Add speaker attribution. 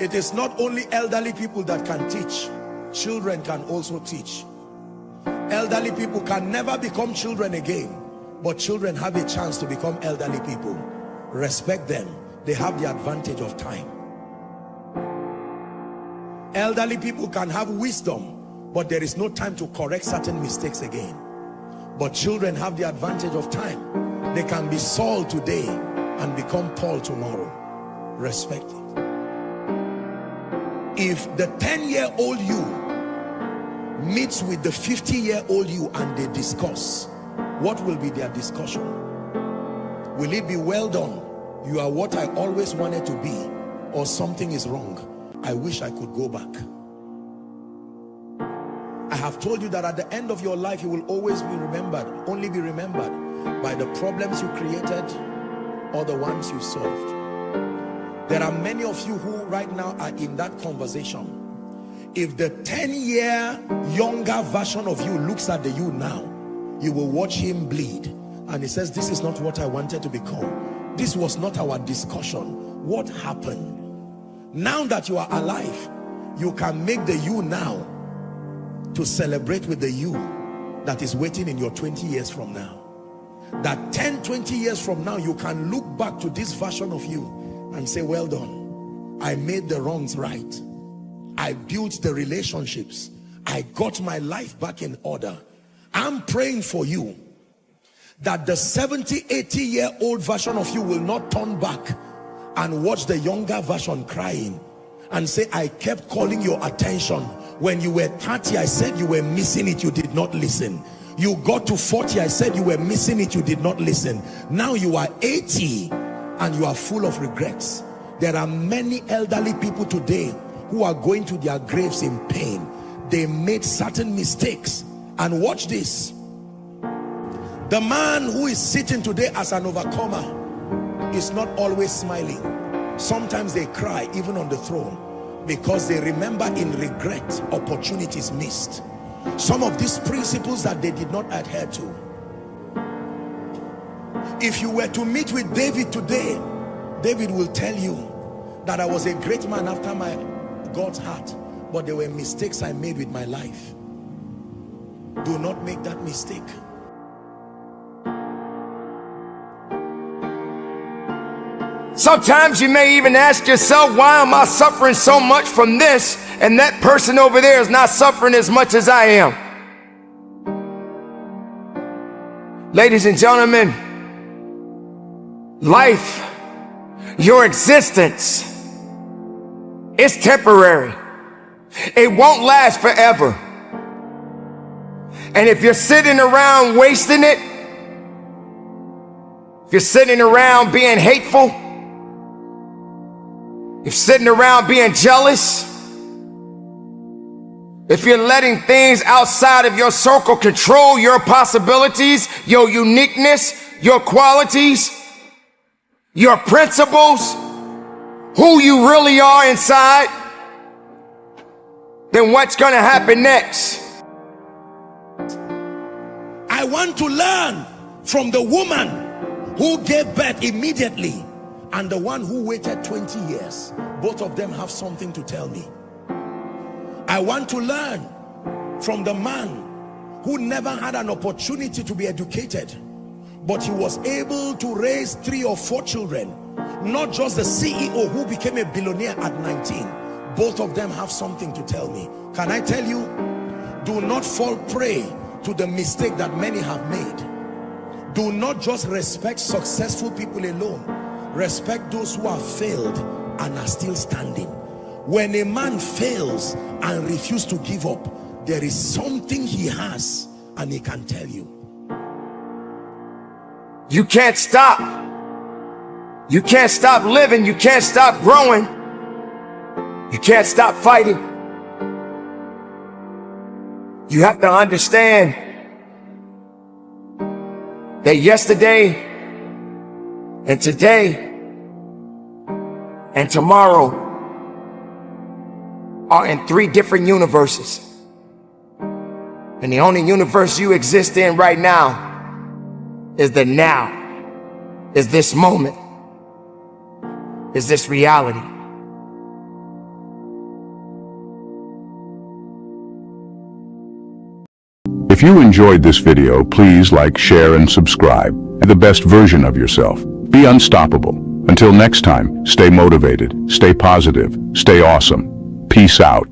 Speaker 1: It is not only elderly people that can teach. Children can also teach. Elderly people can never become children again, but children have a chance to become elderly people. Respect them. They have the advantage of time. Elderly people can have wisdom, but there is no time to correct certain mistakes again. But children have the advantage of time. They can be Saul today and become Paul tomorrow. Respect it. If the 10-year-old you meets with the 50-year-old you and they discuss, what will be their discussion? Will it be, well done, you are what I always wanted to be, or something is wrong, I wish I could go back? I have told you that at the end of your life you will always be remembered, only be remembered by the problems you created or the ones you solved. There are many of you who right now are in that conversation. If the 10-year younger version of you looks at the you now, you will watch him bleed and he says, this is not what I wanted to become. This was not our discussion. What happened? Now that you are alive, you can make the you now to celebrate with the you that is waiting in your 20 years from now. That 10, 20 years from now, you can look back to this version of you and say, well done, I made the wrongs right. I built the relationships. I got my life back in order. I'm praying for you that the 70, 80-year-old version of you will not turn back and watch the younger version crying and say, I kept calling your attention. When you were 30, I said you were missing it, you did not listen. You got to 40, I said you were missing it, you did not listen. Now you are 80 and you are full of regrets. There are many elderly people today who are going to their graves in pain. They made certain mistakes. And watch this. The man who is sitting today as an overcomer is not always smiling. Sometimes they cry even on the throne because they remember in regret opportunities missed. Some of these principles that they did not adhere to. If you were to meet with David today, David will tell you that I was a great man after my God's heart, but there were mistakes I made with my life. Do not make that mistake.
Speaker 2: Sometimes you may even ask yourself, why am I suffering so much from this and that person over there is not suffering as much as I am? Ladies and gentlemen, life, your existence, is temporary. It won't last forever. And if you're sitting around wasting it, if you're sitting around being hateful, if you're sitting around being jealous, if you're letting things outside of your circle control your possibilities, your uniqueness, your qualities, your principles, who you really are inside, then what's going to happen next?
Speaker 1: I want to learn from the woman who gave birth immediately and the one who waited 20 years. Both of them have something to tell me. I want to learn from the man who never had an opportunity to be educated, but he was able to raise 3 or 4 children. Not just the CEO who became a billionaire at 19. Both of them have something to tell me. Can I tell you? Do not fall prey to the mistake that many have made. Do not just respect successful people alone. Respect those who have failed and are still standing. When a man fails and refuses to give up, there is something he has and he can tell you.
Speaker 2: You can't stop. You can't stop living. You can't stop growing. You can't stop fighting. You have to understand that yesterday and today and tomorrow are in 3 different universes. And the only universe you exist in right now is the now, is this moment, is this reality.
Speaker 3: If you enjoyed this video, please like, share, and subscribe. Be the best version of yourself. Be unstoppable. Until next time, stay motivated, stay positive, stay awesome. Peace out.